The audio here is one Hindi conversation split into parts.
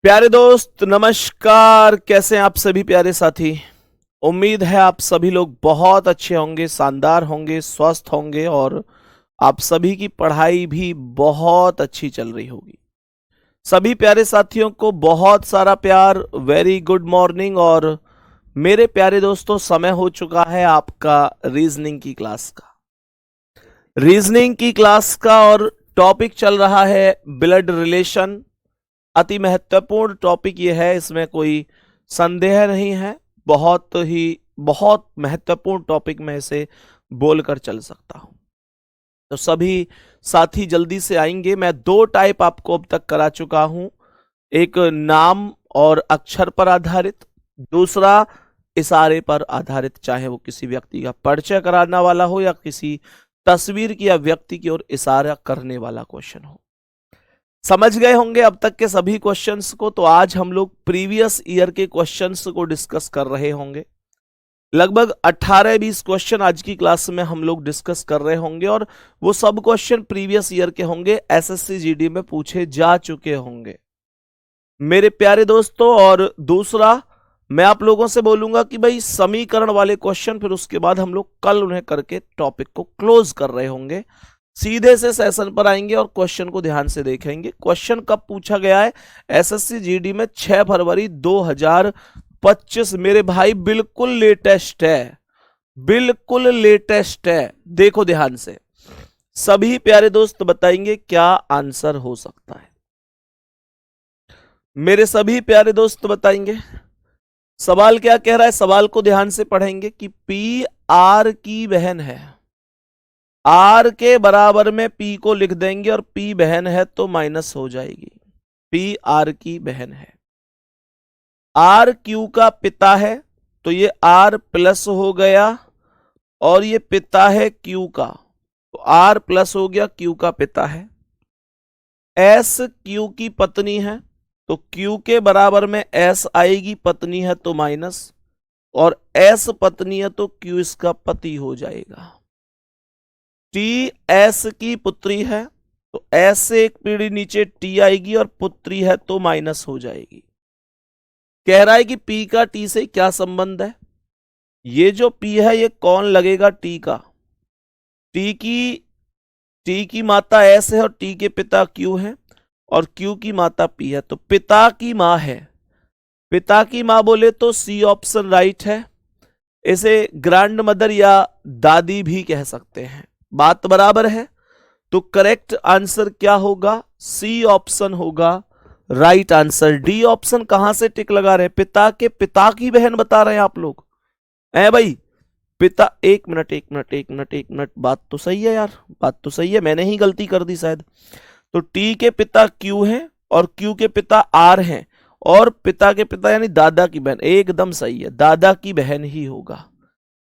प्यारे दोस्त नमस्कार। कैसे हैं आप सभी प्यारे साथी। उम्मीद है आप सभी लोग बहुत अच्छे होंगे, शानदार होंगे, स्वस्थ होंगे और आप सभी की पढ़ाई भी बहुत अच्छी चल रही होगी। सभी प्यारे साथियों को बहुत सारा प्यार, वेरी गुड मॉर्निंग। और मेरे प्यारे दोस्तों, समय हो चुका है आपका रीजनिंग की क्लास का। रीजनिंग की क्लास का और टॉपिक चल रहा है ब्लड रिलेशन। अति महत्वपूर्ण टॉपिक ये है, इसमें कोई संदेह नहीं है। बहुत महत्वपूर्ण टॉपिक में इसे बोलकर चल सकता हूं। तो सभी साथी जल्दी से आएंगे। मैं दो टाइप आपको अब तक करा चुका हूं, एक नाम और अक्षर पर आधारित, दूसरा इशारे पर आधारित। चाहे वो किसी व्यक्ति का परिचय कराने वाला हो या किसी तस्वीर की या व्यक्ति की ओर इशारा करने वाला क्वेश्चन हो। समझ गए होंगे अब तक के सभी क्वेश्चंस को। तो आज हम लोग प्रीवियस ईयर के क्वेश्चंस को डिस्कस कर रहे होंगे। लगभग 18-20 क्वेश्चन आज की क्लास में हम लोग डिस्कस कर रहे होंगे और वो सब क्वेश्चन प्रीवियस ईयर के होंगे, एसएससी जीडी में पूछे जा चुके होंगे मेरे प्यारे दोस्तों। और दूसरा, मैं आप लोगों से बोलूंगा कि भाई समीकरण वाले क्वेश्चन, फिर उसके बाद हम लोग कल उन्हें करके टॉपिक को क्लोज कर रहे होंगे। सीधे से सेशन पर आएंगे और क्वेश्चन को ध्यान से देखेंगे। क्वेश्चन कब पूछा गया है? एसएससी जीडी में 6 फरवरी 2025। मेरे भाई बिल्कुल लेटेस्ट है, बिल्कुल लेटेस्ट है। देखो ध्यान से, सभी प्यारे दोस्त बताएंगे क्या आंसर हो सकता है। मेरे सभी प्यारे दोस्त बताएंगे सवाल क्या कह रहा है। सवाल को ध्यान से पढ़ेंगे कि पी आर की बहन है। आर के बराबर में पी को लिख देंगे और पी बहन है तो माइनस हो जाएगी। पी आर की बहन है। आर क्यू का पिता है तो ये आर प्लस हो गया और ये पिता है क्यू का, तो आर प्लस हो गया, क्यू का पिता है। एस क्यू की पत्नी है तो क्यू के बराबर में एस आएगी, पत्नी है तो माइनस, और एस पत्नी है तो क्यू इसका पति हो जाएगा। टी एस की पुत्री है तो एस से एक पीढ़ी नीचे टी आएगी और पुत्री है तो माइनस हो जाएगी। कह रहा है कि पी का टी से क्या संबंध है। ये जो पी है ये कौन लगेगा? टी का। टी की माता एस है और टी के पिता क्यू है और क्यू की माता पी है, तो पिता की मां है। पिता की मां बोले तो सी ऑप्शन राइट है। इसे ग्रैंड मदर या दादी भी कह सकते हैं। बात बराबर है। तो करेक्ट आंसर क्या होगा? सी ऑप्शन होगा राइट आंसर। डी ऑप्शन कहां से टिक लगा रहे हैं? पिता के पिता की बहन बता रहे हैं आप लोग। है भाई पिता। एक मिनट एक मिनट एक मिनट एक मिनट, बात तो सही है यार, बात तो सही है, मैंने ही गलती कर दी शायद। तो टी के पिता क्यू हैं और क्यू के पिता आर हैं और पिता के पिता यानी दादा की बहन। एकदम सही है, दादा की बहन ही होगा,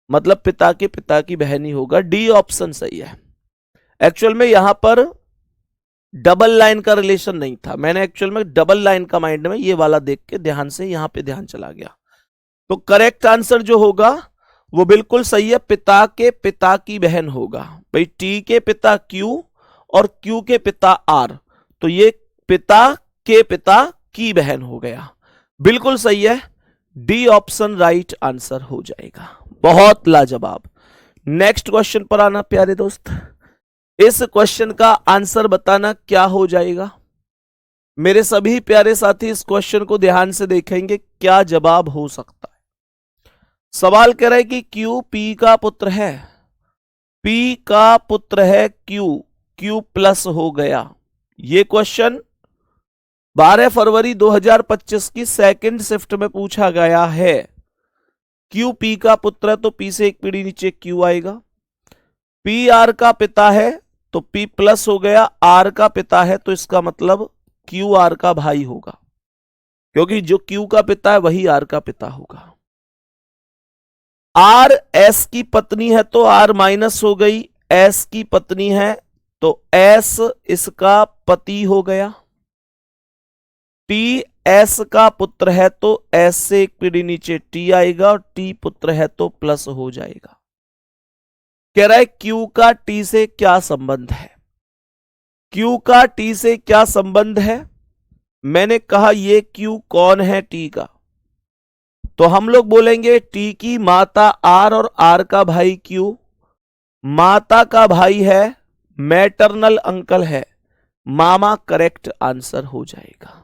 मतलब पिता के पिता की बहन ही होगा। डी ऑप्शन सही है। एक्चुअल में यहां पर डबल लाइन का रिलेशन नहीं था, मैंने एक्चुअल में डबल लाइन का माइंड में ये वाला देख के ध्यान से यहां पे ध्यान चला गया। तो करेक्ट आंसर जो होगा वो बिल्कुल सही है, पिता के पिता की बहन होगा। भाई टी के पिता क्यू और क्यू के पिता आर, तो ये पिता के पिता की बहन हो गया। बिल्कुल सही है, डी ऑप्शन राइट आंसर हो जाएगा। बहुत लाजवाब। नेक्स्ट क्वेश्चन पर आना प्यारे दोस्त। इस क्वेश्चन का आंसर बताना क्या हो जाएगा। मेरे सभी प्यारे साथी इस क्वेश्चन को ध्यान से देखेंगे, क्या जवाब हो सकता है। सवाल कह रहा है कि क्यू पी का पुत्र है। पी का पुत्र है क्यू, क्यू प्लस हो गया। यह क्वेश्चन 12 फरवरी 2025 की सेकंड शिफ्ट में पूछा गया है। क्यू पी का पुत्र है तो पी से एक पीढ़ी नीचे क्यू आएगा। पी आर का पिता है तो पी प्लस हो गया, आर का पिता है तो इसका मतलब क्यू आर का भाई होगा, क्योंकि जो क्यू का पिता है वही आर का पिता होगा। आर एस की पत्नी है तो आर माइनस हो गई, एस की पत्नी है तो एस इसका पति हो गया। टी एस का पुत्र है तो एस से एक पीढ़ी नीचे टी आएगा और टी पुत्र है तो प्लस हो जाएगा। कह रहा है क्यू का टी से क्या संबंध है। क्यू का टी से क्या संबंध है? मैंने कहा ये Q कौन है T का, तो हम लोग बोलेंगे T की माता R और R का भाई Q। माता का भाई है, मैटरनल अंकल है, मामा करेक्ट आंसर हो जाएगा।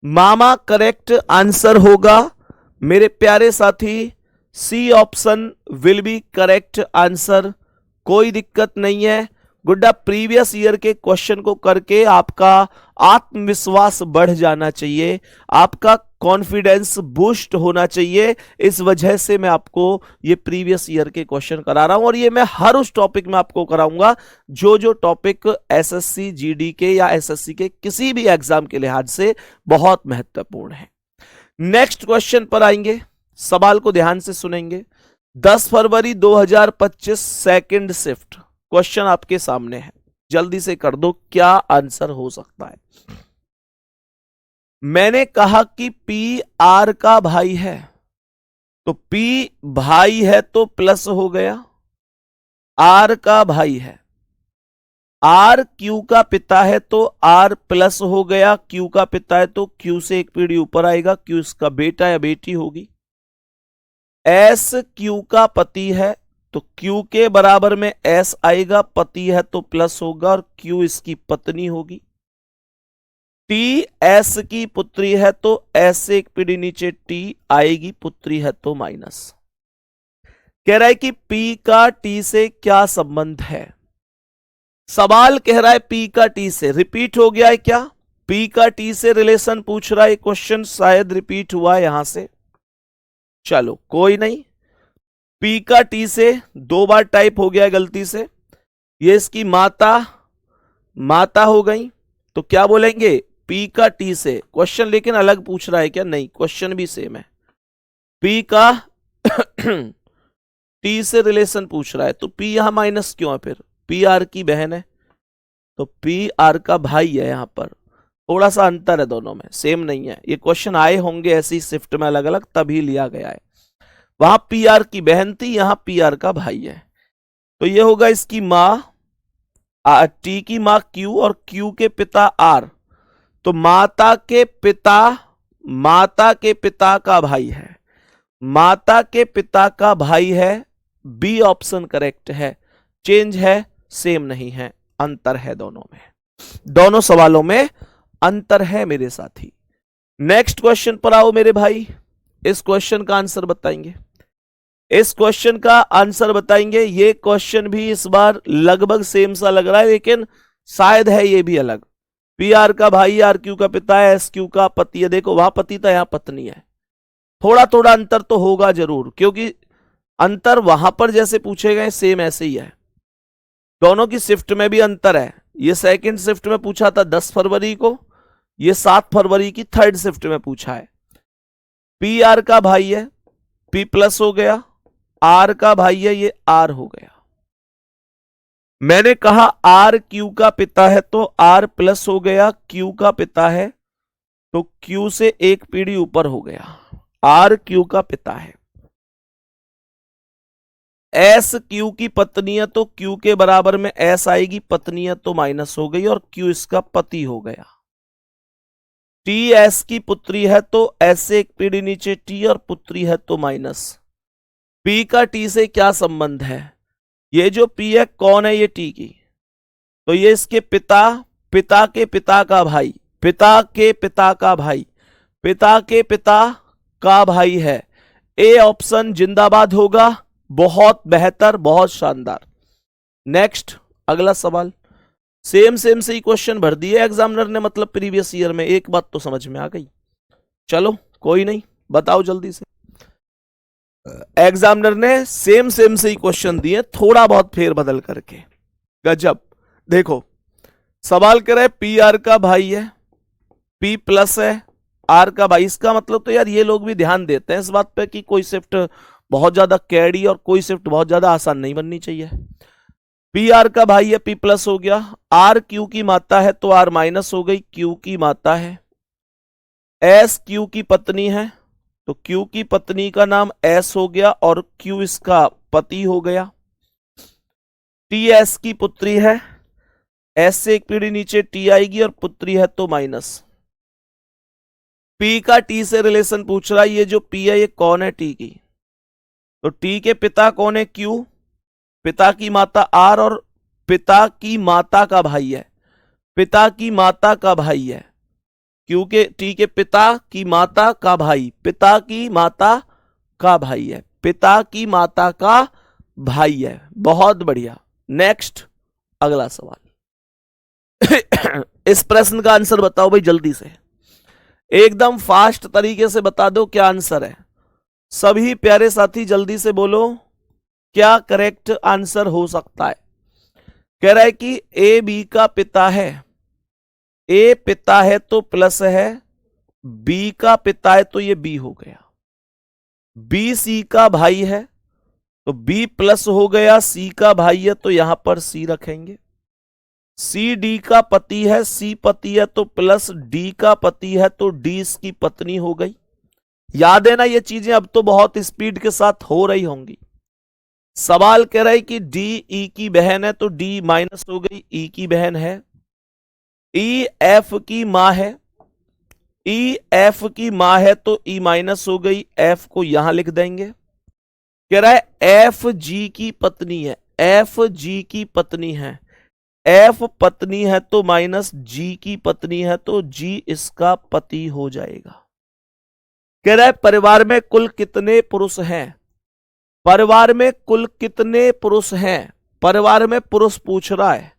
मामा करेक्ट आंसर होगा मेरे प्यारे साथी। C option will be correct answer, कोई दिक्कत नहीं है। गुड्डा प्रीवियस ईयर के क्वेश्चन को करके आपका आत्मविश्वास बढ़ जाना चाहिए, आपका कॉन्फिडेंस बूस्ट होना चाहिए। इस वजह से मैं आपको ये प्रीवियस ईयर के क्वेश्चन करा रहा हूं, और ये मैं हर उस टॉपिक में आपको कराऊंगा जो टॉपिक एसएससी जीडी के या एसएससी के किसी भी एग्जाम के लिहाज से बहुत महत्वपूर्ण है। नेक्स्ट क्वेश्चन पर आएंगे, सवाल को ध्यान से सुनेंगे। 10 फरवरी 2025 सेकंड शिफ्ट, क्वेश्चन आपके सामने है, जल्दी से कर दो, क्या आंसर हो सकता है। मैंने कहा कि पी आर का भाई है, तो पी भाई है तो प्लस हो गया, आर का भाई है, आर क्यू का पिता है तो आर प्लस हो गया, क्यू का पिता है तो क्यू से एक पीढ़ी ऊपर आएगा, क्यू इसका बेटा या बेटी होगी। एस क्यू का पति है तो क्यू के बराबर में एस आएगा, पति है तो प्लस होगा, और क्यू इसकी पत्नी होगी। टी एस की पुत्री है तो एस से एक पीढ़ी नीचे टी आएगी, पुत्री है तो माइनस। कह रहा है कि पी का टी से क्या संबंध है। सवाल कह रहा है पी का टी से, रिपीट हो गया है क्या? पी का टी से रिलेशन पूछ रहा है, क्वेश्चन शायद रिपीट हुआ है यहां से। चलो कोई नहीं, पी का टी से 2 बार टाइप हो गया है गलती से, ये इसकी माता हो गई, तो क्या बोलेंगे पी का टी से। क्वेश्चन लेकिन अलग पूछ रहा है क्या? नहीं, क्वेश्चन भी सेम है। पी का टी से रिलेशन पूछ रहा है, तो पी यहां माइनस क्यों है? फिर पी आर की बहन है तो पी आर का भाई है। यहां पर थोड़ा सा अंतर है, दोनों में सेम नहीं है। ये क्वेश्चन आए होंगे ऐसी शिफ्ट में अलग अलग, तभी लिया गया है। वहां पी आर की बहन थी, यहां पी आर का भाई है, तो ये होगा इसकी मां, टी की मां क्यू और क्यू के पिता आर, तो माता के पिता का भाई है, माता के पिता का भाई है। बी ऑप्शन करेक्ट है, चेंज है, सेम नहीं है, अंतर है दोनों में, दोनों सवालों में अंतर है मेरे साथी। नेक्स्ट क्वेश्चन पर आओ मेरे भाई, इस क्वेश्चन का आंसर बताएंगे, इस क्वेश्चन का आंसर बताएंगे। ये क्वेश्चन भी इस बार लगभग सेम सा लग रहा है, लेकिन शायद है ये भी अलग। पी आर का भाई, आर क्यू का पिता है, एस क्यू का पति है। देखो वहां पति था, यहां पत्नी है, थोड़ा थोड़ा अंतर तो होगा जरूर, क्योंकि अंतर वहां पर जैसे पूछे गए सेम ऐसे ही है। दोनों की शिफ्ट में भी अंतर है, ये सेकंड शिफ्ट में पूछा था 10 फरवरी को, ये 7 फरवरी की थर्ड शिफ्ट में पूछा है। पी आर का भाई है, पी प्लस हो गया, आर का भाई है, ये आर हो गया। मैंने कहा आर क्यू का पिता है तो आर प्लस हो गया, क्यू का पिता है तो क्यू से एक पीढ़ी ऊपर हो गया, आर क्यू का पिता है। एस क्यू की पत्नी है तो क्यू के बराबर में एस आएगी, पत्नी है तो माइनस हो गई, और क्यू इसका पति हो गया। टी एस की पुत्री है तो एस से एक पीढ़ी नीचे टी, और पुत्री है तो माइनस। पी का टी से क्या संबंध है? ये जो पी है कौन है? ये टी की, तो ये इसके पिता के पिता का भाई, पिता के पिता का भाई, पिता के पिता का भाई है। ए ऑप्शन जिंदाबाद होगा, बहुत बेहतर, बहुत शानदार। नेक्स्ट अगला सवाल, सेम से ही क्वेश्चन भर दिए एग्जामिनर ने, मतलब प्रीवियस ईयर में। एक बात तो समझ में आ गई, चलो कोई नहीं, बताओ जल्दी से। एग्जामिनर ने सेम से ही क्वेश्चन दिए, थोड़ा बहुत फेर बदल करके। गजब। देखो सवाल कर रहे हैं पी आर का भाई है, पी प्लस है, आर का भाई। इसका मतलब तो यार ये लोग भी ध्यान देते हैं इस बात पे कि कोई शिफ्ट बहुत ज्यादा कैडी और कोई शिफ्ट बहुत ज्यादा आसान नहीं बननी चाहिए। पी आर का भाई है, पी प्लस हो गया, आर क्यू की माता है तो आर माइनस हो गई, क्यू की माता है। एस क्यू की पत्नी है तो क्यू की पत्नी का नाम एस हो गया, और क्यू इसका पति हो गया। टी एस की पुत्री है, एस से एक पीढ़ी नीचे टी आएगी, और पुत्री है तो माइनस। P का T से रिलेशन पूछ रहा है, ये जो P है ये कौन है T की, तो T के पिता कौन है Q, पिता की माता R और पिता की माता का भाई है, पिता की माता का भाई है, क्योंकि T के पिता की माता का भाई, पिता की माता का भाई है, पिता की माता का भाई है। बहुत बढ़िया। नेक्स्ट अगला सवाल। इस प्रश्न का आंसर बताओ भाई जल्दी से, एकदम फास्ट तरीके से बता दो क्या आंसर है। सभी प्यारे साथी जल्दी से बोलो क्या करेक्ट आंसर हो सकता है। कह रहा है कि ए बी का पिता है, ए पिता है तो प्लस है, बी का पिता है तो ये बी हो गया, बी सी का भाई है तो बी प्लस हो गया, सी का भाई है तो यहां पर सी रखेंगे, सी डी का पति है, सी पति है तो प्लस डी का पति है तो डी इसकी पत्नी हो गई। याद है ना ये चीजें, अब तो बहुत स्पीड के साथ हो रही होंगी। सवाल कह रहा है कि डी ई की बहन है तो डी माइनस हो गई, ई की बहन है, ई एफ की मां है, ई एफ की मां है तो ई माइनस हो गई, एफ को यहां लिख देंगे। कह रहा है एफ जी की पत्नी है, एफ जी की पत्नी है, एफ पत्नी है तो माइनस जी की पत्नी है तो जी इसका पति हो जाएगा। कह रहा है परिवार में कुल कितने पुरुष हैं, परिवार में कुल कितने पुरुष हैं, परिवार में पुरुष पूछ रहा है।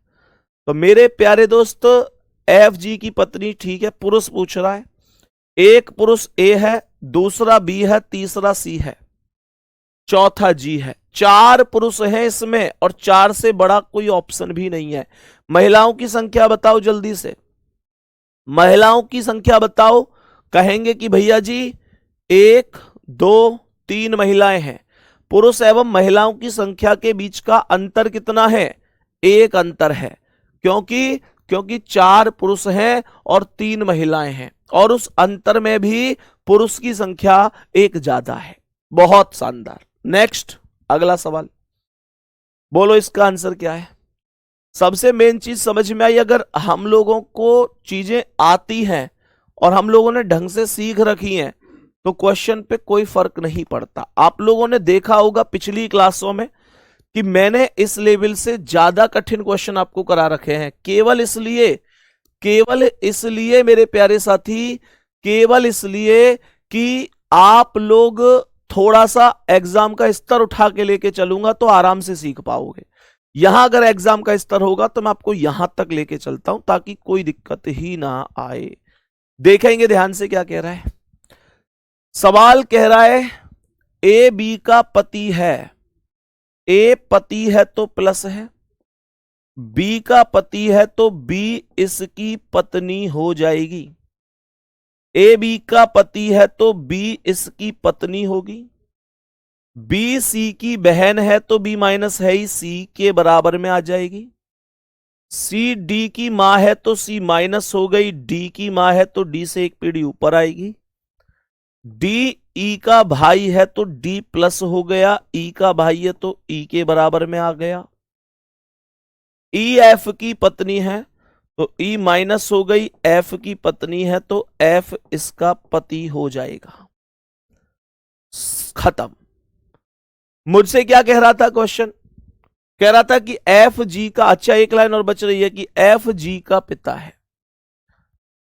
तो मेरे प्यारे दोस्त एफ जी की पत्नी ठीक है, पुरुष पूछ रहा है, एक पुरुष ए है, दूसरा बी है, तीसरा सी है, चौथा जी है, चार पुरुष हैं इसमें और चार से बड़ा कोई ऑप्शन भी नहीं है। महिलाओं की संख्या बताओ जल्दी से, महिलाओं की संख्या बताओ। कहेंगे कि भैया जी 1 2 3 महिलाएं हैं, पुरुष एवं महिलाओं की संख्या के बीच का अंतर कितना है, 1 अंतर है, क्योंकि 4 पुरुष हैं और 3 महिलाएं हैं और उस अंतर में भी पुरुष की संख्या 1 ज्यादा है। बहुत शानदार। नेक्स्ट अगला सवाल, बोलो इसका आंसर क्या है। सबसे मेन चीज समझ में आई, अगर हम लोगों को चीजें आती हैं और हम लोगों ने ढंग से सीख रखी हैं तो क्वेश्चन पे कोई फर्क नहीं पड़ता। आप लोगों ने देखा होगा पिछली क्लासों में कि मैंने इस लेवल से ज्यादा कठिन क्वेश्चन आपको करा रखे हैं, केवल इसलिए मेरे प्यारे साथी, केवल इसलिए कि आप लोग थोड़ा सा एग्जाम का स्तर उठा के लेके चलूंगा तो आराम से सीख पाओगे। यहां अगर एग्जाम का स्तर होगा तो मैं आपको यहां तक लेके चलता हूं ताकि कोई दिक्कत ही ना आए। देखेंगे ध्यान से क्या कह रहा है। सवाल कह रहा है ए बी का पति है, ए पति है तो प्लस है, बी का पति है तो बी इसकी पत्नी हो जाएगी, ए बी का पति है तो बी इसकी पत्नी होगी, बी सी की बहन है तो बी माइनस है ही सी के बराबर में आ जाएगी, सी डी की मां है तो सी माइनस हो गई, डी की मां है तो डी से एक पीढ़ी ऊपर आएगी, डी ई का भाई है तो डी प्लस हो गया, ई का भाई है तो ई के बराबर में आ गया, ई एफ की पत्नी है तो ई माइनस हो गई, एफ की पत्नी है तो एफ इसका पति हो जाएगा। खत्म। मुझसे क्या कह रहा था क्वेश्चन, कह रहा था कि एफ जी का, अच्छा एक लाइन और बच रही है कि एफ जी का पिता है,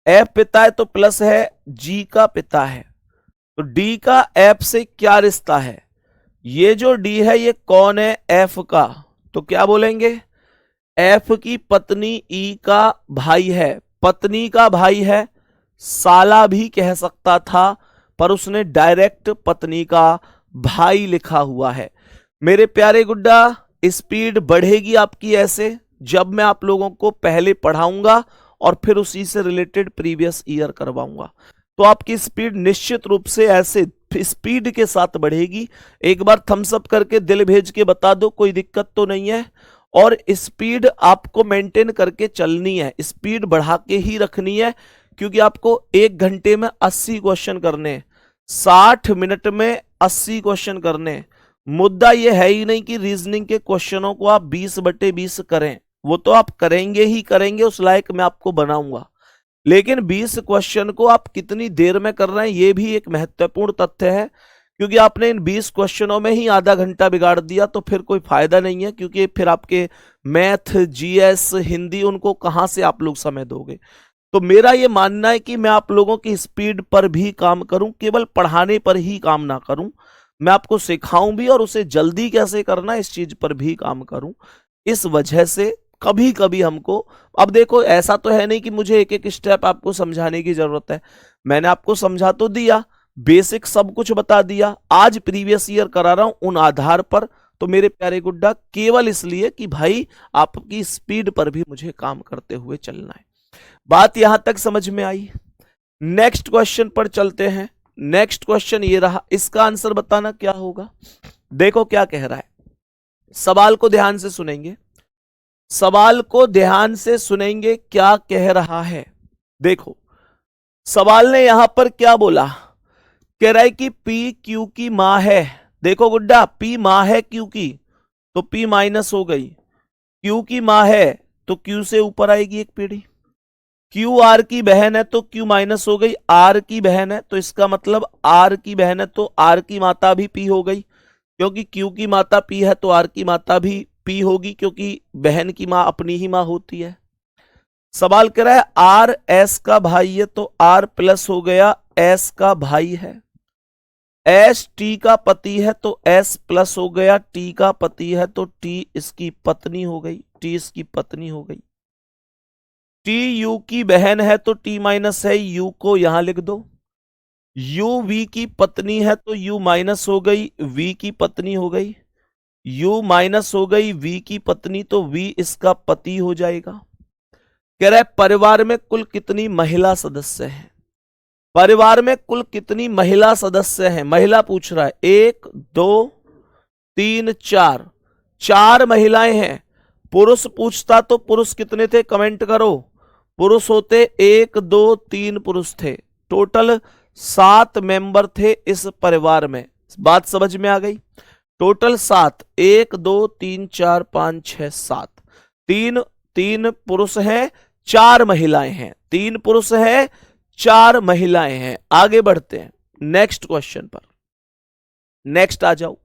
एफ पिता है तो प्लस है, जी का पिता है तो डी का एफ से क्या रिश्ता है, ये जो डी है ये कौन है, एफ का, तो क्या बोलेंगे एफ की पत्नी ई का भाई है, पत्नी का भाई है, साला भी कह सकता था पर उसने डायरेक्ट पत्नी का भाई लिखा हुआ है। मेरे प्यारे गुड्डा स्पीड बढ़ेगी आपकी ऐसे जब मैं आप लोगों को पहले पढ़ाऊंगा और फिर उसी से रिलेटेड प्रीवियस ईयर करवाऊंगा, तो आपकी स्पीड निश्चित रूप से ऐसे स्पीड के साथ बढ़ेगी। एक बार थम्स अप करके दिल भेज के बता दो कोई दिक्कत तो नहीं है। और स्पीड आपको मेंटेन करके चलनी है, स्पीड बढ़ा के ही रखनी है, क्योंकि आपको 1 घंटे में 80 क्वेश्चन करने, 60 मिनट में 80 क्वेश्चन करने। मुद्दा यह है ही नहीं कि रीजनिंग के क्वेश्चनों को आप 20/20 करें, वो तो आप करेंगे ही करेंगे, उस लायक मैं आपको बनाऊंगा, लेकिन 20 क्वेश्चन को आप कितनी देर में कर रहे हैं ये भी एक महत्वपूर्ण तथ्य है, क्योंकि आपने इन 20 क्वेश्चनों में ही आधा घंटा बिगाड़ दिया तो फिर कोई फायदा नहीं है, क्योंकि फिर आपके मैथ, जीएस, हिंदी, उनको कहां से आप लोग समय दोगे। तो मेरा ये मानना है कि मैं आप लोगों की स्पीड पर भी काम करूं, केवल पढ़ाने पर ही काम ना करूं, मैं आपको सिखाऊं भी और उसे जल्दी कैसे करना इस चीज पर भी काम करूं। इस वजह से कभी कभी हमको, अब देखो ऐसा तो है नहीं कि मुझे एक एक स्टेप आपको समझाने की जरूरत है, मैंने आपको समझा तो दिया, बेसिक सब कुछ बता दिया, आज प्रीवियस ईयर करा रहा हूं उन आधार पर। तो मेरे प्यारे गुड्डा, केवल इसलिए कि भाई आपकी स्पीड पर भी मुझे काम करते हुए चलना है। बात यहां तक समझ में आई? नेक्स्ट क्वेश्चन पर चलते हैं। नेक्स्ट क्वेश्चन ये रहा, इसका आंसर बताना क्या होगा। देखो क्या कह रहा है, सवाल को ध्यान से सुनेंगे, सवाल को ध्यान से सुनेंगे, क्या कह रहा है। देखो सवाल ने यहां पर क्या बोला, कह रहा है कि P Q की मां है। देखो गुड्डा, P मां है Q की, तो P माइनस हो गई, Q की मां है तो Q से ऊपर आएगी एक पीढ़ी, Q R की बहन है तो Q माइनस हो गई, R की बहन है तो इसका मतलब R की बहन है तो R की माता भी P हो गई, क्योंकि Q की माता P है तो R की माता भी P होगी, क्योंकि बहन की मां अपनी ही मां होती है। सवाल कर रहा है R S का भाई है तो R प्लस हो गया S का भाई है, S T का पति है तो S प्लस हो गया T का पति है तो T इसकी पत्नी हो गई, T इसकी पत्नी हो गई। T U की बहन है तो T माइनस है, U को यहां लिख दो। U V की पत्नी है तो U माइनस हो गई, V की पत्नी हो गई, U माइनस हो गई V की पत्नी तो V इसका पति हो जाएगा। कह रहा है परिवार में कुल कितनी महिला सदस्य हैं, परिवार में कुल कितनी महिला सदस्य हैं, महिला पूछ रहा है, 1 2 3 4, 4 महिलाएं हैं। पुरुष पूछता तो पुरुष कितने थे, कमेंट करो। पुरुष होते 1 2 3 पुरुष थे, टोटल 7 मेंबर थे इस परिवार में। बात समझ में आ गई? टोटल 7, 1 2 3 4 5 6 7, 3 पुरुष हैं, 4 महिलाएं हैं, 3 पुरुष हैं, 4 महिलाएं हैं। आगे बढ़ते हैं नेक्स्ट क्वेश्चन पर। नेक्स्ट आ जाओ,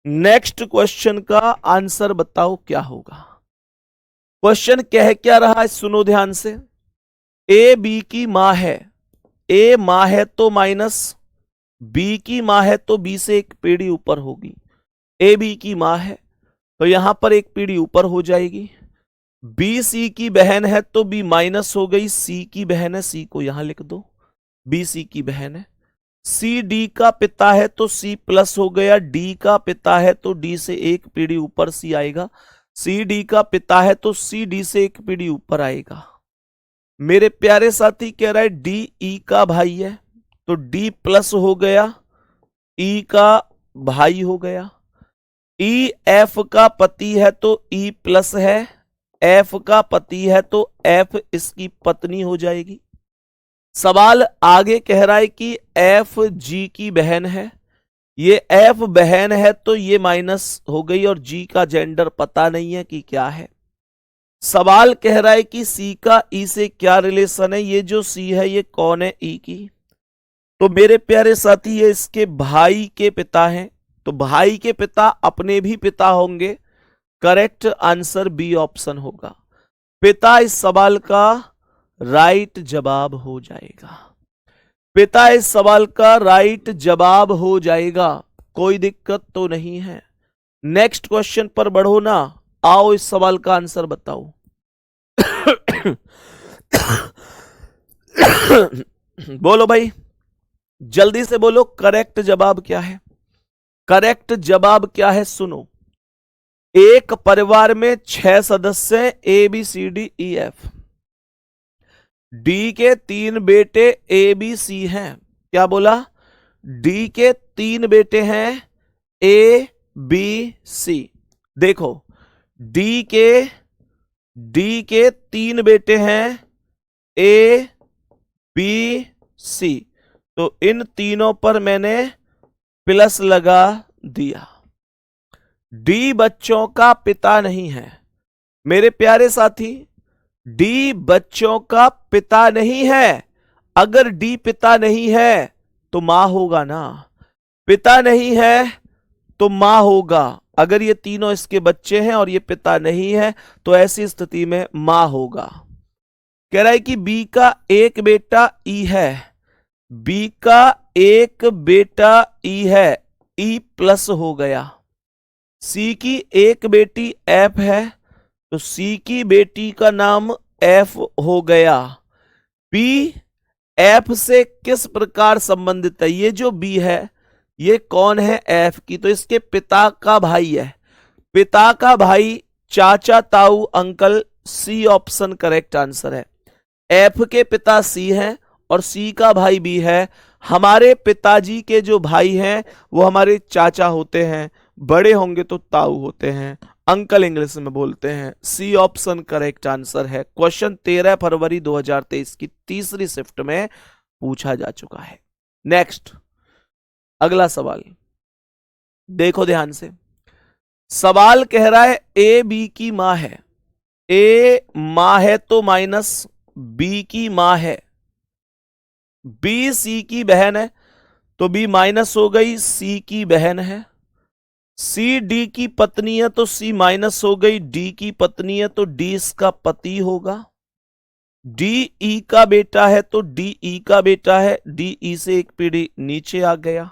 नेक्स्ट क्वेश्चन का आंसर बताओ क्या होगा। क्वेश्चन कह क्या रहा है, सुनो ध्यान से। ए बी की मां है, ए मां है तो माइनस, बी की मां है तो बी से एक पीढ़ी ऊपर होगी। ए बी की मां है तो यहां पर एक पीढ़ी ऊपर हो जाएगी। बी सी की बहन है तो बी माइनस हो गई, सी की बहन है, सी को यहां लिख दो, बी सी की बहन है। सी डी का पिता है तो सी प्लस हो गया, डी का पिता है तो डी से एक पीढ़ी ऊपर सी आएगा, सी डी का पिता है तो सी डी से एक पीढ़ी ऊपर आएगा। मेरे प्यारे साथी कह रहा है डी ई का भाई है तो डी प्लस हो गया, ई का भाई हो गया। ई एफ का पति है तो ई प्लस है, एफ का पति है तो एफ इसकी पत्नी हो जाएगी। सवाल आगे कह रहा है कि एफ जी की बहन है, ये एफ बहन है तो ये माइनस हो गई और जी का जेंडर पता नहीं है कि क्या है। सवाल कह रहा है कि सी का ई से क्या रिलेशन है, ये जो सी है ये कौन है ई की, तो मेरे प्यारे साथी ये इसके भाई के पिता हैं, तो भाई के पिता अपने भी पिता होंगे। करेक्ट आंसर बी ऑप्शन होगा, पिता इस सवाल का राइट जवाब हो जाएगा, पिता इस सवाल का राइट जवाब हो जाएगा, कोई दिक्कत तो नहीं है। नेक्स्ट क्वेश्चन पर बढ़ो ना, आओ इस सवाल का आंसर बताओ। बोलो भाई, जल्दी से बोलो, करेक्ट जवाब क्या है, करेक्ट जवाब क्या है। सुनो, एक परिवार में 6 सदस्य हैं, A B C D E F, D के 3 बेटे ए बी सी हैं। क्या बोला? डी के 3 बेटे हैं ए बी सी। देखो डी के 3 बेटे हैं ए बी सी, तो इन तीनों पर मैंने प्लस लगा दिया। डी बच्चों का पिता नहीं है। मेरे प्यारे साथी, डी बच्चों का पिता नहीं है। अगर डी पिता नहीं है तो मां होगा ना, पिता नहीं है तो मां होगा। अगर ये तीनों इसके बच्चे हैं और ये पिता नहीं है तो ऐसी स्थिति में मां होगा। कह रहा है कि बी का एक बेटा ई है, बी का एक बेटा ई है, ई प्लस हो गया। सी की एक बेटी एफ है तो सी की बेटी का नाम एफ हो गया। बी एफ से किस प्रकार संबंधित है? ये जो बी है ये कौन है? एफ की, तो इसके पिता का भाई है। पिता का भाई चाचा ताऊ uncle, C option correct answer है। एफ के पिता सी हैं और सी का भाई बी है। हमारे पिताजी के जो भाई हैं वो हमारे चाचा होते हैं, बड़े होंगे तो ताऊ होते हैं, अंकल इंग्लिश में बोलते हैं। सी ऑप्शन करेक्ट आंसर है। क्वेश्चन 13 फरवरी 2023 की तीसरी शिफ्ट में पूछा जा चुका है। नेक्स्ट अगला सवाल देखो ध्यान से। सवाल कह रहा है ए बी की मां है, ए मां है तो माइनस बी की मां है, बी सी की बहन है तो बी माइनस हो गई, सी की बहन है। सी डी की पत्नी है तो सी माइनस हो गई, डी की पत्नी है तो डी इसका पति होगा। डी ई का बेटा है तो डी ई का बेटा है, डी ई से एक पीढ़ी नीचे आ गया।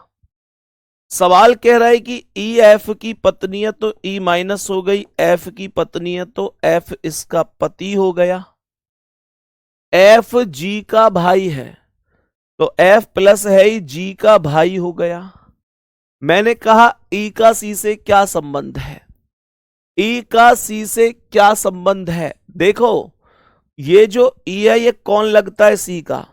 सवाल कह रहा है कि ई एफ की पत्नी है तो ई माइनस हो गई, एफ की पत्नी है तो एफ इसका पति हो गया। एफ जी का भाई है तो एफ प्लस है ही जी का भाई हो गया। मैंने कहा ई का सी से क्या संबंध है? ई का सी से क्या संबंध है? देखो ये जो ई है ये कौन लगता है? सी का,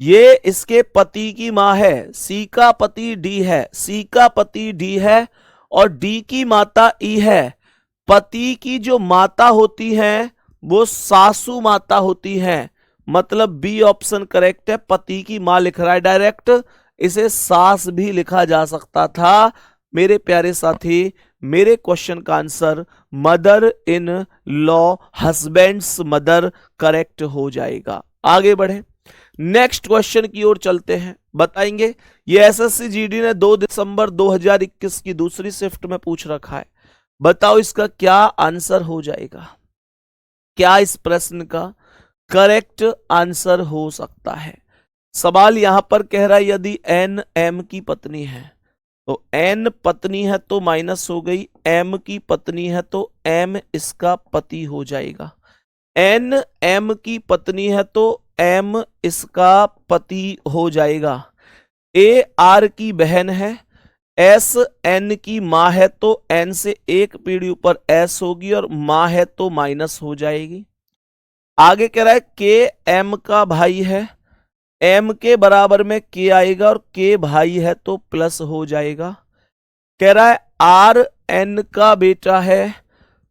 ये इसके पति की मां है। सी का पति डी है, सी का पति डी है और डी की माता ई है। पति की जो माता होती है वो सासू माता होती है, मतलब बी ऑप्शन करेक्ट है। पति की मां लिख रहा है डायरेक्ट, इसे सास भी लिखा जा सकता था। मेरे प्यारे साथी, मेरे क्वेश्चन का answer mother in law, husband's mother correct हो जाएगा। आगे बढ़े, नेक्स्ट क्वेश्चन की ओर चलते हैं। बताएंगे ये एसएससी जीडी ने 2 दिसंबर 2021 की दूसरी शिफ्ट में पूछ रखा है। बताओ इसका क्या आंसर हो जाएगा, क्या इस प्रश्न का करेक्ट आंसर हो सकता है? सवाल यहां पर कह रहा है यदि एन एम की पत्नी है तो एन पत्नी है तो माइनस हो गई, एम की पत्नी है तो एम इसका पति हो जाएगा। एन एम की पत्नी है तो एम इसका पति हो जाएगा। ए आर की बहन है, एस एन की मां है तो एन से एक पीढ़ी ऊपर एस होगी और मां है तो माइनस हो जाएगी। आगे कह रहा है के एम का भाई है, एम के बराबर में के आएगा और के भाई है तो प्लस हो जाएगा। कह रहा है आर एन का बेटा है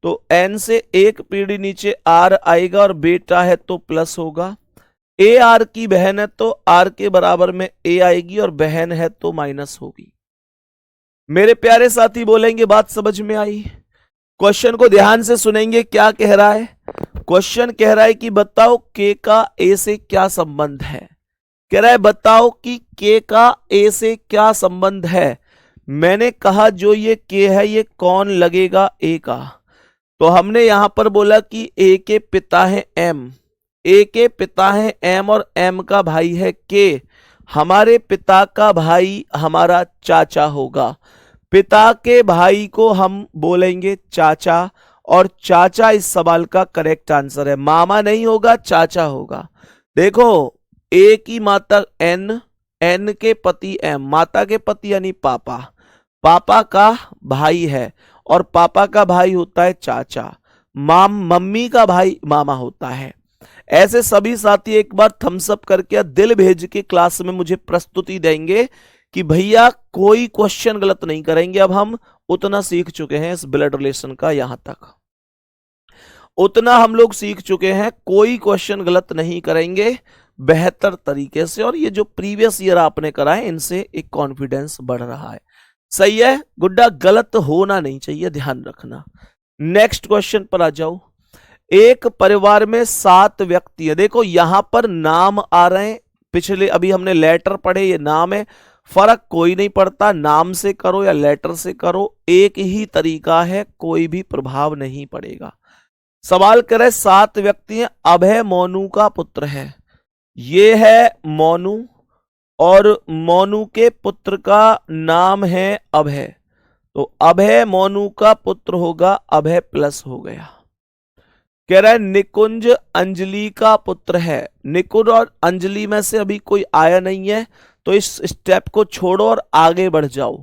तो एन से एक पीढ़ी नीचे आर आएगा और बेटा है तो प्लस होगा। ए आर की बहन है तो आर के बराबर में ए आएगी और बहन है तो माइनस होगी। मेरे प्यारे साथी बोलेंगे बात समझ में आई? क्वेश्चन को ध्यान से सुनेंगे। क्या कह रहा है? क्वेश्चन कह रहा है कि बताओ के का ए से क्या संबंध है। कह रहा है बताओ कि के का ए से क्या संबंध है। मैंने कहा जो ये के है ये कौन लगेगा? ए का। तो हमने यहां पर बोला कि ए के पिता है एम, ए के पिता है एम और एम का भाई है के। हमारे पिता का भाई हमारा चाचा होगा। पिता के भाई को हम बोलेंगे चाचा और चाचा इस सवाल का करेक्ट आंसर है। मामा नहीं होगा, चाचा होगा। देखो ए की माता एन, एन के पति एम, माता के पति यानी पापा, पापा का भाई है और पापा का भाई होता है चाचा। मम्मी का भाई मामा होता है। ऐसे सभी साथी एक बार थम्स अप करके दिल भेज के क्लास में मुझे प्रस्तुति देंगे कि भैया कोई क्वेश्चन गलत नहीं करेंगे। अब हम उतना सीख चुके हैं इस ब्लड रिलेशन का, यहां तक उतना हम लोग सीख चुके हैं, कोई क्वेश्चन गलत नहीं करेंगे बेहतर तरीके से। और ये जो प्रीवियस ईयर आपने करा है इनसे एक कॉन्फिडेंस बढ़ रहा है। सही है गुड्डा, गलत होना नहीं चाहिए, ध्यान रखना। नेक्स्ट क्वेश्चन पर आ जाओ। एक परिवार में 7 व्यक्ति है। देखो यहां पर नाम आ रहे हैं, पिछले अभी हमने लेटर पढ़े, ये नाम है, फर्क कोई नहीं पड़ता, नाम से करो या लेटर से करो, एक ही तरीका है, कोई भी प्रभाव नहीं पड़ेगा। सवाल करे 7 व्यक्ति हैं, अभय मोनू का पुत्र है, ये है मोनू और मोनू के पुत्र का नाम है अभय, तो अभय मोनू का पुत्र होगा, अभय प्लस हो गया। कह रहा है निकुंज अंजलि का पुत्र है, निकुंज और अंजलि में से अभी कोई आया नहीं है, तो इस स्टेप को छोड़ो और आगे बढ़ जाओ।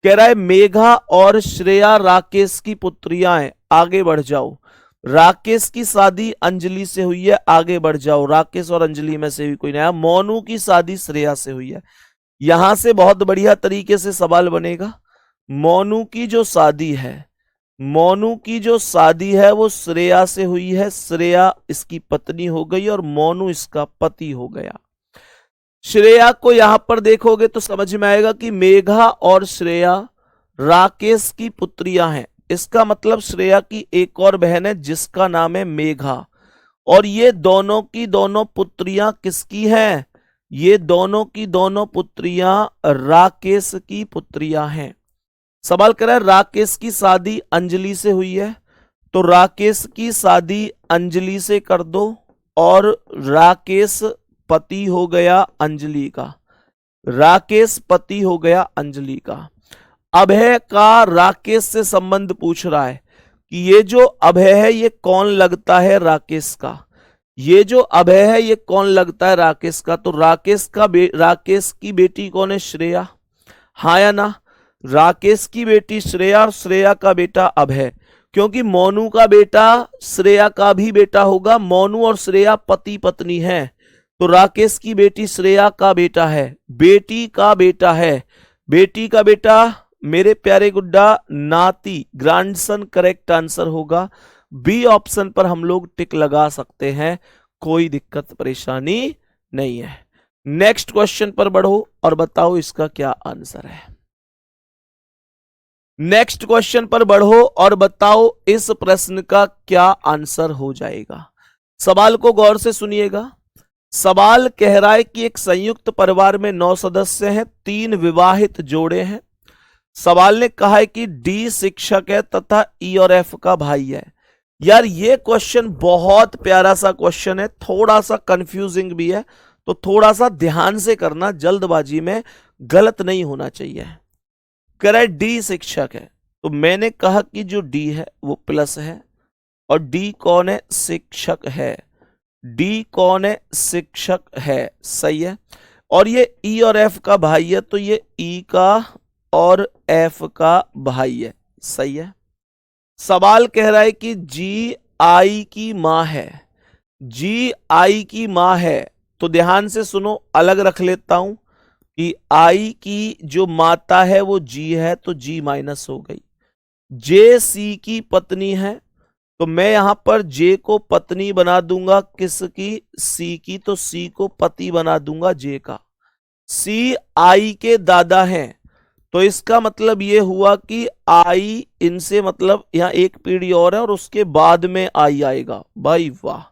कह रहा है मेघा और श्रेया राकेश की पुत्रियां हैं, आगे बढ़ जाओ। राकेश की शादी अंजलि से हुई है, आगे बढ़ जाओ। राकेश और अंजलि में से भी कोई नहीं आया। मोनू की शादी श्रेया से हुई है। यहां से बहुत बढ़िया तरीके से सवाल बनेगा। मोनू की जो शादी है, मोनू की जो शादी है वो श्रेया से हुई है, श्रेया इसकी पत्नी हो गई और मोनू इसका पति हो गया। श्रेया को यहां पर देखोगे तो समझ में आएगा कि मेघा और श्रेया राकेश की पुत्रियां हैं, इसका मतलब श्रेया की एक और बहन है जिसका नाम है मेघा, और ये दोनों की दोनों पुत्रियां किसकी हैं? ये दोनों की दोनों पुत्रियां राकेश की पुत्रियां हैं। सवाल कर रहा है राकेश की शादी अंजलि से हुई है, तो राकेश की शादी अंजलि से कर दो और राकेश पति हो गया अंजलि का, राकेश पति हो गया अंजलि का। अभय का राकेश से संबंध पूछ रहा है कि ये जो अभय है ये कौन लगता है राकेश का, ये जो अभय है ये कौन लगता है राकेश का, तो राकेश की बेटी कौन है? श्रेया, हाँ या ना? राकेश की बेटी श्रेया और श्रेया का बेटा अभय, क्योंकि मोनू का बेटा श्रेया का भी बेटा होगा, मोनू और श्रेया पति पत्नी हैं, तो राकेश की बेटी श्रेया का बेटा है, बेटी का बेटा है, बेटी का बेटा मेरे प्यारे गुड्डा नाती, ग्रैंडसन करेक्ट आंसर होगा। बी ऑप्शन पर हम लोग टिक लगा सकते हैं, कोई दिक्कत परेशानी नहीं है। नेक्स्ट क्वेश्चन पर बढ़ो और बताओ इसका क्या आंसर है। नेक्स्ट क्वेश्चन पर बढ़ो और बताओ इस प्रश्न का क्या आंसर हो जाएगा। सवाल को गौर से सुनिएगा। सवाल कह रहा है कि एक संयुक्त परिवार में 9 सदस्य हैं, 3 विवाहित जोड़े हैं। सवाल ने कहा है कि डी शिक्षक है तथा ई और एफ का भाई है। यार ये क्वेश्चन बहुत प्यारा सा क्वेश्चन है, थोड़ा सा कंफ्यूजिंग भी है, तो थोड़ा सा ध्यान से करना, जल्दबाजी में गलत नहीं होना चाहिए। कह रहा है डी शिक्षक है, तो मैंने कहा कि जो डी है वो प्लस है, और डी कौन है? शिक्षक है। डी कौन है? शिक्षक है, सही है। और ये ई और एफ का भाई है, तो ये ई का और एफ का भाई है, सही है। सवाल कह रहा है कि जी आई की मां है, जी आई की मां है, तो ध्यान से सुनो, अलग रख लेता हूं कि आई की जो माता है वो जी है, तो जी माइनस हो गई। जे सी की पत्नी है, तो मैं यहां पर जे को पत्नी बना दूंगा, किसकी? सी की, तो सी को पति बना दूंगा जे का। सी आई के दादा हैं, तो इसका मतलब ये हुआ कि आई इनसे मतलब यहां एक पीढ़ी और है और उसके बाद में आई आएगा। भाई वाह,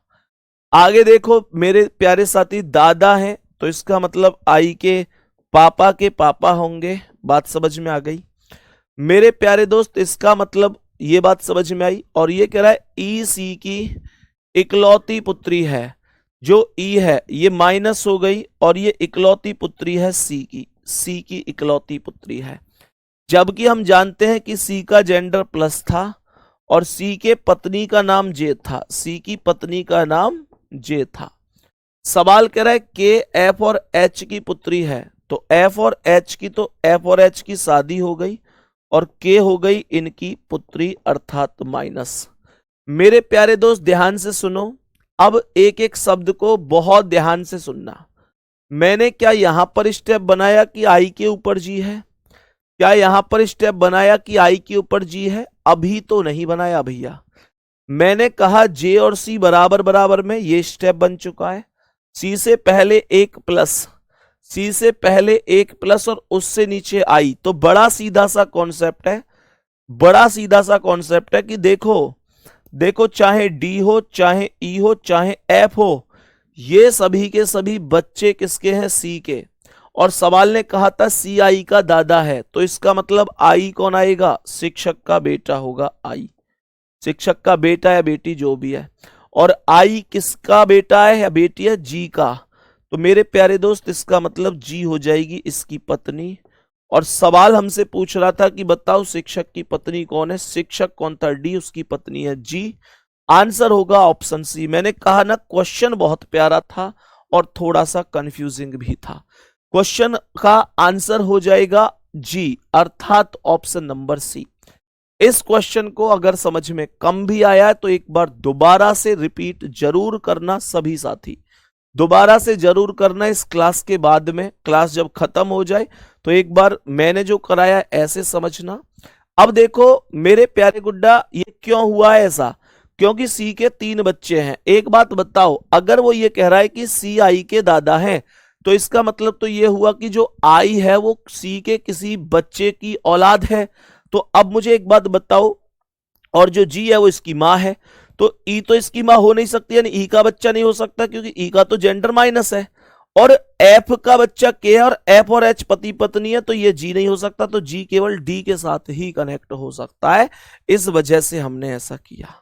आगे देखो मेरे प्यारे साथी, दादा हैं तो इसका मतलब आई के पापा होंगे। बात समझ में आ गई मेरे प्यारे दोस्त, इसका मतलब ये बात समझ में आई। और ये कह रहा है ई सी की इकलौती पुत्री है, जो ई है ये माइनस हो गई और ये इकलौती पुत्री है सी की, सी की इकलौती पुत्री है। जबकि हम जानते हैं कि सी का जेंडर प्लस था और सी के पत्नी का नाम जे था, सी की पत्नी का नाम जे था। सवाल कह रहा है के एफ और एच की पुत्री है, तो एफ और एच की, तो एफ और एच की शादी हो गई और के हो गई इनकी पुत्री अर्थात माइनस। मेरे प्यारे दोस्त ध्यान से सुनो, अब एक एक शब्द को बहुत ध्यान से सुनना। मैंने क्या यहां पर स्टेप बनाया कि आई के ऊपर जी है? क्या यहां पर स्टेप बनाया कि आई के ऊपर जी है? अभी तो नहीं बनाया भैया। मैंने कहा जे और सी बराबर बराबर में, ये स्टेप बन चुका है। सी से पहले एक प्लस, सी से पहले एक प्लस और उससे नीचे आई, तो बड़ा सीधा सा कॉन्सेप्ट है, बड़ा सीधा सा कॉन्सेप्ट है कि देखो देखो चाहे डी हो, चाहे ई हो, चाहे एफ हो, ये सभी के सभी बच्चे किसके हैं? सी के। और सवाल ने कहा था सी आई का दादा है, तो इसका मतलब आई कौन आएगा? शिक्षक का बेटा होगा आई, शिक्षक का बेटा या बेटी जो भी है। और आई किसका बेटा है या बेटी है? जी का। तो मेरे प्यारे दोस्त इसका मतलब जी हो जाएगी इसकी पत्नी। और सवाल हमसे पूछ रहा था कि बताओ शिक्षक की पत्नी कौन है? शिक्षक कौन था? डी, उसकी पत्नी है जी। आंसर होगा ऑप्शन सी। मैंने कहा ना क्वेश्चन बहुत प्यारा था और थोड़ा सा कंफ्यूजिंग भी था। क्वेश्चन का आंसर हो जाएगा जी, अर्थात ऑप्शन नंबर सी। इस क्वेश्चन को अगर समझ में कम भी आया है तो एक बार दोबारा से रिपीट जरूर करना सभी साथी, दोबारा से जरूर करना। इस क्लास के बाद में, क्लास जब खत्म हो जाए तो एक बार मैंने जो कराया ऐसे समझना। अब देखो मेरे प्यारे गुड्डा, ये क्यों हुआ है ऐसा? क्योंकि सी के 3 बच्चे हैं। एक बात बताओ, अगर वो ये कह रहा है कि सी आई के दादा हैं, तो इसका मतलब तो ये हुआ कि जो आई है वो सी के किसी बच्चे की औलाद है। तो अब मुझे एक बात बताओ, और जो जी है वो इसकी मां है, तो ई तो इसकी मां हो नहीं सकती, यानी ई का बच्चा नहीं हो सकता क्योंकि ई का तो जेंडर माइनस है। और एफ का बच्चा के है और एफ और एच पति पत्नी है, तो ये जी नहीं हो सकता, तो जी केवल डी के साथ ही कनेक्ट हो सकता है। इस वजह से हमने ऐसा किया,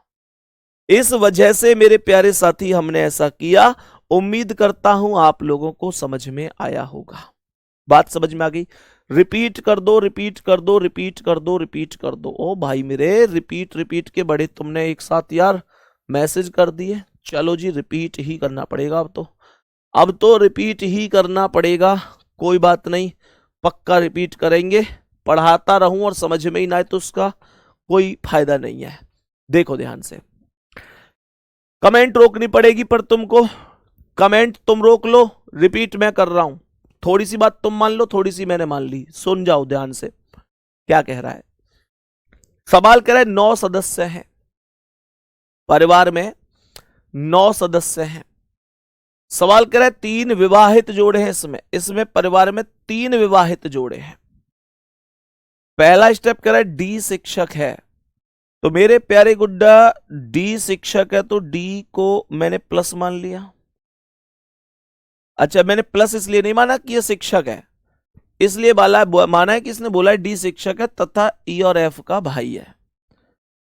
इस वजह से मेरे प्यारे साथी हमने ऐसा किया। उम्मीद करता हूं आप लोगों को समझ में आया होगा। बात समझ में आ गई? रिपीट कर दो, रिपीट कर दो, रिपीट कर दो, रिपीट कर दो। ओ भाई मेरे, रिपीट रिपीट के बड़े तुमने एक साथ यार मैसेज कर दिए। चलो जी, रिपीट ही करना पड़ेगा अब तो रिपीट ही करना पड़ेगा। कोई बात नहीं, पक्का रिपीट करेंगे। पढ़ाता रहूं और समझ में ही ना आए तो उसका कोई फायदा नहीं है। देखो ध्यान से, कमेंट रोकनी पड़ेगी पर तुमको, कमेंट तुम रोक लो, रिपीट मैं कर रहा हूं। थोड़ी सी बात तुम मान लो, थोड़ी सी मैंने मान ली। सुन जाओ ध्यान से क्या कह रहा है। सवाल कह रहा है 9 सदस्य हैं परिवार में, 9 सदस्य हैं। सवाल कह रहा है 3 विवाहित जोड़े हैं इसमें परिवार में 3 विवाहित जोड़े हैं। पहला स्टेप कह रहा है डी शिक्षक है, तो मेरे प्यारे गुड्डा डी शिक्षक है, तो डी को मैंने प्लस मान लिया। अच्छा, मैंने प्लस इसलिए नहीं माना कि ये शिक्षक है, इसलिए माना है कि इसने बोला है डी शिक्षक है तथा ई और एफ का भाई है।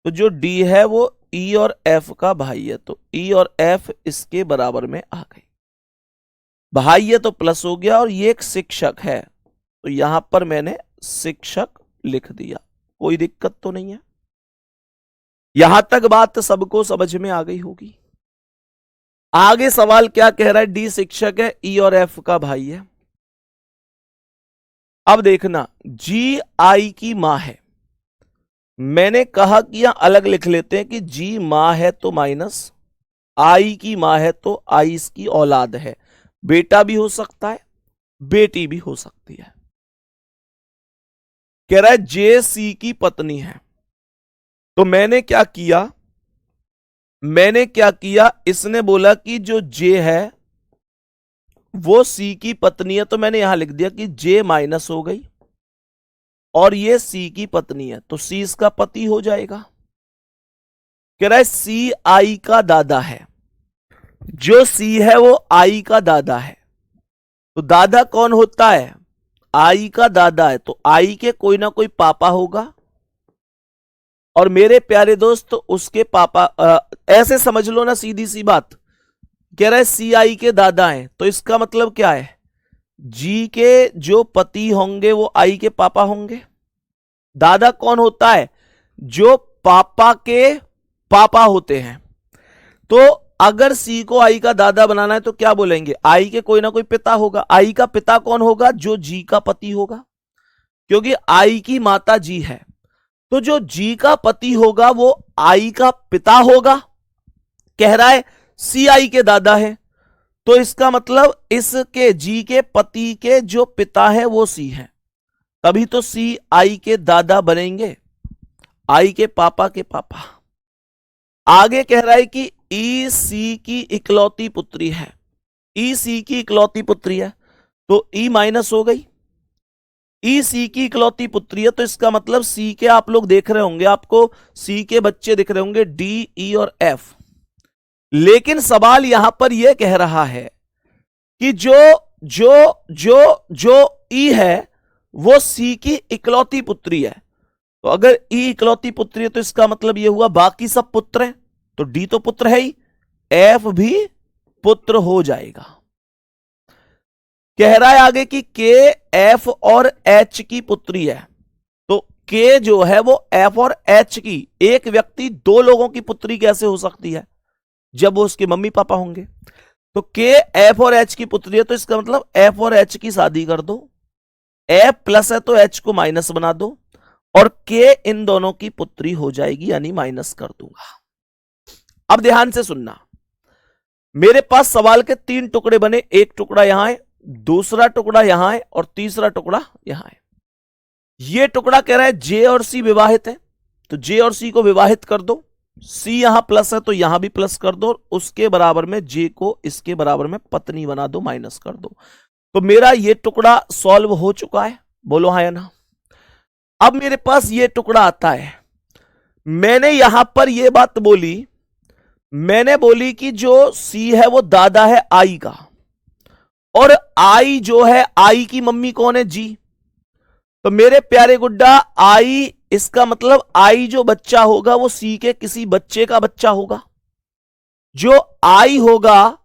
तो जो डी है वो ई और एफ का भाई है, तो ई और एफ इसके बराबर में आ गई। भाई है तो प्लस हो गया, और ये एक शिक्षक है तो यहां पर मैंने शिक्षक लिख दिया। कोई दिक्कत तो नहीं है? यहां तक बात सबको समझ में आ गई होगी। आगे सवाल क्या कह रहा है? डी शिक्षक है, ई और एफ का भाई है। अब देखना, जी आई की मां है। मैंने कहा कि यहां अलग लिख लेते हैं कि जी मां है तो माइनस, आई की मां है तो आई इसकी औलाद है। बेटा भी हो सकता है, बेटी भी हो सकती है। कह रहा है जे सी की पत्नी है, तो मैंने क्या किया, इसने बोला कि जो जे है वो सी की पत्नी है, तो मैंने यहां लिख दिया कि जे माइनस हो गई और ये सी की पत्नी है, तो सी इसका पति हो जाएगा। कह रहा है सी आई का दादा है, जो सी है वो आई का दादा है, तो दादा कौन होता है? आई का दादा है, तो आई के कोई ना कोई पापा होगा। और मेरे प्यारे दोस्त उसके पापा, ऐसे समझ लो ना, सीधी सी बात। कह रहा है सी आई के दादा हैं, तो इसका मतलब क्या है? जी के जो पति होंगे वो आई के पापा होंगे। दादा कौन होता है? जो पापा के पापा होते हैं। तो अगर सी को आई का दादा बनाना है तो क्या बोलेंगे? आई के कोई ना कोई पिता होगा। आई का पिता कौन होगा? जो जी का पति होगा, क्योंकि आई की माता जी है, तो जो जी का पति होगा वो आई का पिता होगा। कह रहा है सी आई के दादा है, तो इसका मतलब इसके जी के पति के जो पिता है वो सी है, तभी तो सी आई के दादा बनेंगे, आई के पापा के पापा। आगे कह रहा है कि ई सी की इकलौती पुत्री है, ई सी की इकलौती पुत्री है, तो ई माइनस हो गई, ई सी की इकलौती पुत्री है, तो इसका मतलब सी के आप लोग देख रहे होंगे, आपको सी के बच्चे दिख रहे होंगे, डी, ई और एफ। लेकिन सवाल यहां पर यह कह रहा है कि जो जो जो जो ई है वो सी की इकलौती पुत्री है। तो अगर ई इकलौती पुत्री है तो इसका मतलब यह हुआ बाकी सब पुत्र हैं, तो डी तो पुत्र है ही, एफ भी पुत्र हो जाएगा। कह रहा है आगे कि के, एफ और एच की पुत्री है। तो के जो है वो एफ और एच की, एक व्यक्ति दो लोगों की पुत्री कैसे हो सकती है जब वो उसके मम्मी पापा होंगे। तो के, एफ और एच की पुत्री है, तो इसका मतलब एफ और एच की शादी कर दो, एफ प्लस है तो एच को माइनस बना दो, और के इन दोनों की पुत्री हो जाएगी, यानी माइनस कर दूंगा। अब ध्यान से सुनना, मेरे पास सवाल के 3 टुकड़े बने, एक टुकड़ा यहां है, दूसरा टुकड़ा यहां है और तीसरा टुकड़ा यहां है। यह टुकड़ा कह रहा है जे और सी विवाहित है, तो जे और सी को विवाहित कर दो, सी यहां प्लस है तो यहां भी प्लस कर दो, और उसके बराबर में जे को इसके बराबर में पत्नी बना दो, माइनस कर दो। तो मेरा यह टुकड़ा सॉल्व हो चुका है, बोलो हाँ या ना। अब मेरे पास यह टुकड़ा आता है, मैंने यहां पर यह बात बोली, मैंने बोली कि जो सी है वो दादा है आई का, और आई जो है, आई की मम्मी कौन है, जी। तो मेरे प्यारे गुड्डा, आई, इसका मतलब आई जो बच्चा होगा वो सी के किसी बच्चे का बच्चा होगा, जो आई होगा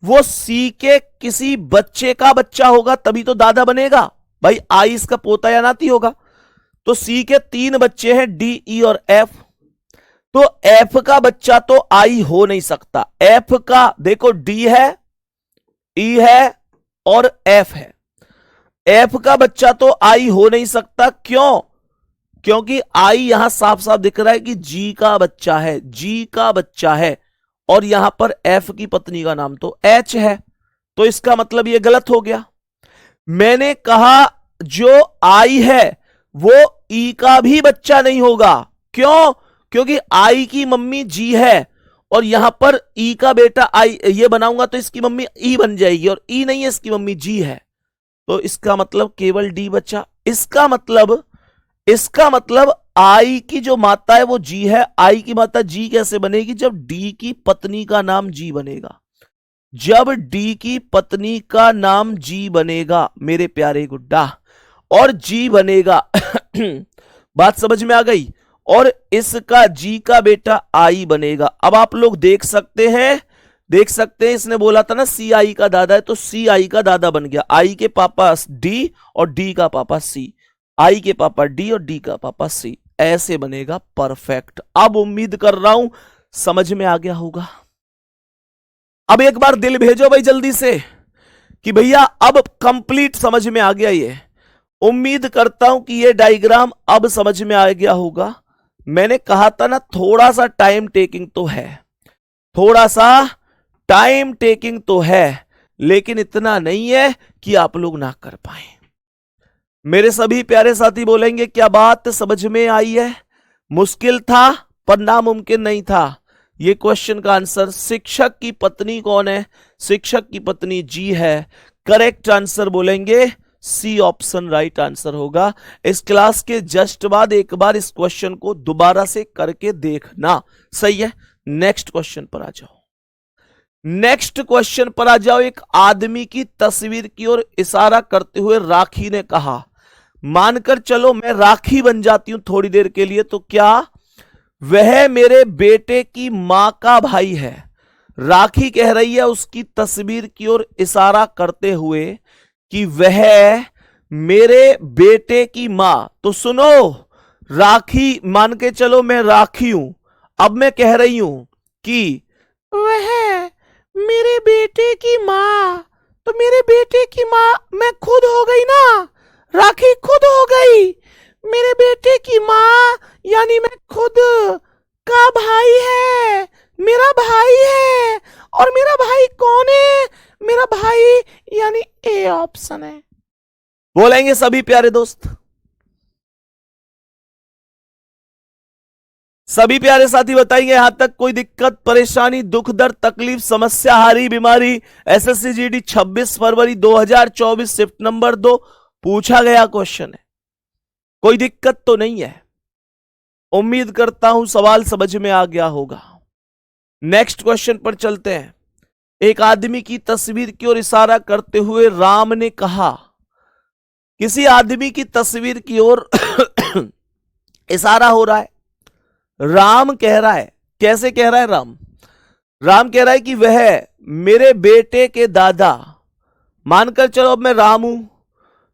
वो सी के किसी बच्चे का बच्चा होगा, तभी तो दादा बनेगा भाई, आई इसका पोता या नाती होगा। तो सी के 3 बच्चे हैं, डी, ई और एफ। तो एफ का बच्चा तो आई हो नहीं सकता, एफ का देखो डी है, ई है और एफ है, एफ का बच्चा तो आई हो नहीं सकता। क्यों? क्योंकि आई यहां साफ साफ दिख रहा है कि जी का बच्चा है, जी का बच्चा है, और यहां पर एफ की पत्नी का नाम तो एच है, तो इसका मतलब यह गलत हो गया। मैंने कहा जो आई है वो ई का भी बच्चा नहीं होगा। क्यों? क्योंकि आई की मम्मी जी है, और यहां पर ई का बेटा आई, ये बनाऊंगा तो इसकी मम्मी ई बन जाएगी, और ई नहीं है, इसकी मम्मी जी है, तो इसका मतलब केवल डी बचा। इसका मतलब आई की जो माता है वो जी है, आई की माता जी कैसे बनेगी, जब डी की पत्नी का नाम जी बनेगा, जब डी की पत्नी का नाम जी बनेगा मेरे प्यारे गुड्डा, और जी बनेगा बात समझ में आ गई, और इसका जी का बेटा आई बनेगा। अब आप लोग देख सकते हैं, इसने बोला था ना सी आई का दादा है, तो सी आई का दादा बन गया, आई के पापा डी और डी का पापा सी, आई के पापा डी और डी का पापा सी, ऐसे बनेगा परफेक्ट। अब उम्मीद कर रहा हूं समझ में आ गया होगा। अब एक बार दिल भेजो भाई जल्दी से कि भैया अब कंप्लीट समझ में आ गया। ये उम्मीद करता हूं कि ये डायग्राम अब समझ में आ गया होगा। मैंने कहा था ना थोड़ा सा टाइम टेकिंग तो है, थोड़ा सा टाइम टेकिंग तो है, लेकिन इतना नहीं है कि आप लोग ना कर पाए। मेरे सभी प्यारे साथी बोलेंगे क्या बात समझ में आई है? मुश्किल था पर नामुमकिन नहीं था। ये क्वेश्चन का आंसर शिक्षक की पत्नी कौन है? शिक्षक की पत्नी जी है। करेक्ट आंसर बोलेंगे सी ऑप्शन राइट आंसर होगा। इस क्लास के जस्ट बाद एक बार इस क्वेश्चन को दोबारा से करके देखना, सही है। नेक्स्ट क्वेश्चन पर आ जाओ, नेक्स्ट क्वेश्चन पर आ जाओ। एक आदमी की तस्वीर की ओर इशारा करते हुए राखी ने कहा, मानकर चलो मैं राखी बन जाती हूं थोड़ी देर के लिए, तो क्या वह मेरे बेटे की मां का भाई है? राखी कह रही है उसकी तस्वीर की ओर इशारा करते हुए कि वह मेरे बेटे की मां। तो सुनो, राखी मान के चलो मैं राखी हूं, अब मैं कह रही हूं कि वह मेरे बेटे की मां, तो मेरे बेटे की मां मैं खुद हो गई ना, राखी खुद हो गई। मेरे बेटे की मां यानी मैं खुद का भाई है, मेरा भाई है। और मेरा भाई कौन है? मेरा भाई यानी ए ऑप्शन है। बोलेंगे सभी प्यारे दोस्त, सभी प्यारे साथी बताएंगे यहां तक कोई दिक्कत परेशानी दुख दर्द तकलीफ समस्या हारी बीमारी? एसएससी जीडी 26 फरवरी 2024 शिफ्ट नंबर 2 पूछा गया क्वेश्चन है। कोई दिक्कत तो नहीं है। उम्मीद करता हूं सवाल समझ में आ गया होगा। नेक्स्ट क्वेश्चन पर चलते हैं। एक आदमी की तस्वीर की ओर इशारा करते हुए राम ने कहा। किसी आदमी की तस्वीर की ओर इशारा हो रहा है। राम कह रहा है, कैसे कह रहा है राम? राम कह रहा है कि वह मेरे बेटे के दादा, मानकर चलो अब मैं राम हूं,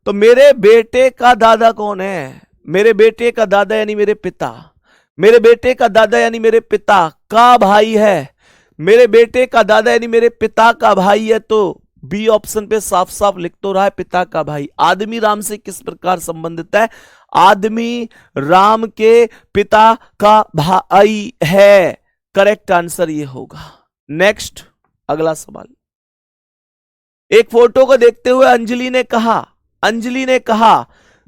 तो मेरे बेटे का दादा कौन है? मेरे बेटे का दादा यानी मेरे पिता। मेरे बेटे का दादा यानी मेरे पिता का भाई है। मेरे बेटे का दादा यानी मेरे पिता का भाई है। तो बी ऑप्शन पे साफ साफ लिख तो रहा है पिता का भाई। आदमी राम से किस प्रकार संबंधित है? आदमी राम के पिता का भाई है। करेक्ट आंसर ये होगा। नेक्स्ट अगला सवाल। एक फोटो को देखते हुए अंजलि ने कहा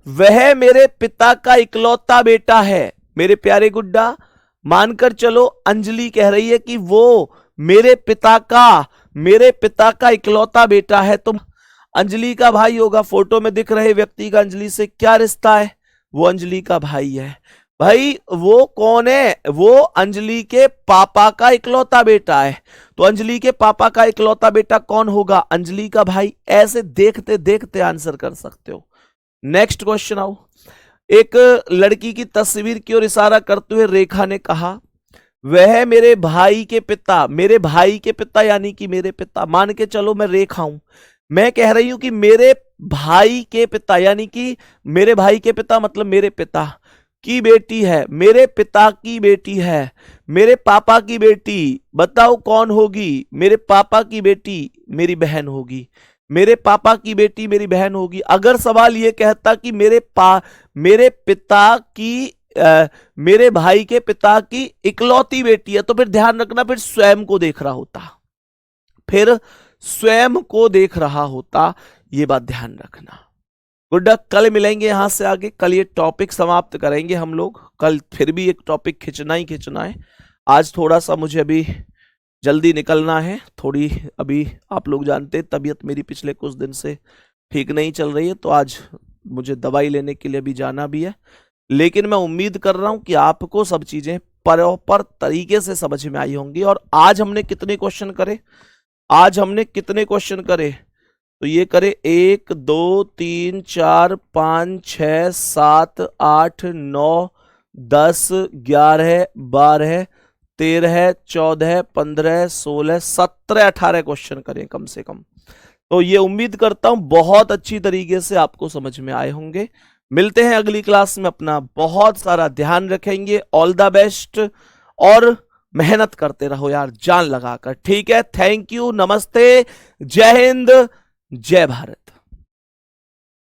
वह मेरे पिता का इकलौता बेटा है। मेरे प्यारे गुड्डा, मानकर चलो अंजलि कह रही है कि वो मेरे पिता का इकलौता बेटा है। तो अंजलि का भाई होगा। फोटो में दिख रहे व्यक्ति का अंजलि से क्या रिश्ता है? वो अंजलि का भाई है। भाई वो कौन है? वो अंजलि के पापा का इकलौता बेटा है। तो अंजलि के पापा का इकलौता बेटा कौन होगा? अंजलि का भाई। ऐसे देखते देखते आंसर कर सकते हो। नेक्स्ट क्वेश्चन आओ। एक लड़की की तस्वीर की ओर इशारा करते हुए रेखा ने कहा वह मेरे भाई के पिता यानी कि मेरे पिता, मान के चलो मैं रेखा हूं, मैं कह रही हूं कि मेरे भाई के पिता यानी कि मेरे भाई के पिता मतलब मेरे पिता की बेटी है, मेरे पिता की बेटी है, मेरे पापा की बेटी, बताओ कौन होगी? मेरे पापा की बेटी मेरी बहन होगी। मेरे पापा की बेटी मेरी बहन होगी। अगर सवाल यह कहता कि मेरे भाई के पिता की इकलौती बेटी है, तो फिर ध्यान रखना, फिर स्वयं को देख रहा होता, ये बात ध्यान रखना। गुड्डा, कल मिलेंगे यहां से आगे। कल ये टॉपिक समाप्त करेंगे हम लोग। कल फिर भी एक टॉपिक खींचना है। आज थोड़ा सा मुझे अभी जल्दी निकलना है। थोड़ी अभी आप लोग जानते हैं तबीयत मेरी पिछले कुछ दिन से ठीक नहीं चल रही है, तो आज मुझे दवाई लेने के लिए भी जाना भी है। लेकिन मैं उम्मीद कर रहा हूं कि आपको सब चीजें प्रॉपर तरीके से समझ में आई होंगी। और आज हमने कितने क्वेश्चन करे? तो ये करे 1 2 3 4 5 6 7 8 9 10 11 12 13 14 15 16 17 18 क्वेश्चन करें कम से कम। तो ये उम्मीद करता हूं बहुत अच्छी तरीके से आपको समझ में आए होंगे। मिलते हैं अगली क्लास में। अपना बहुत सारा ध्यान रखेंगे। ऑल द बेस्ट और मेहनत करते रहो यार, जान लगाकर। ठीक है, थैंक यू, नमस्ते, जय हिंद, जय भारत।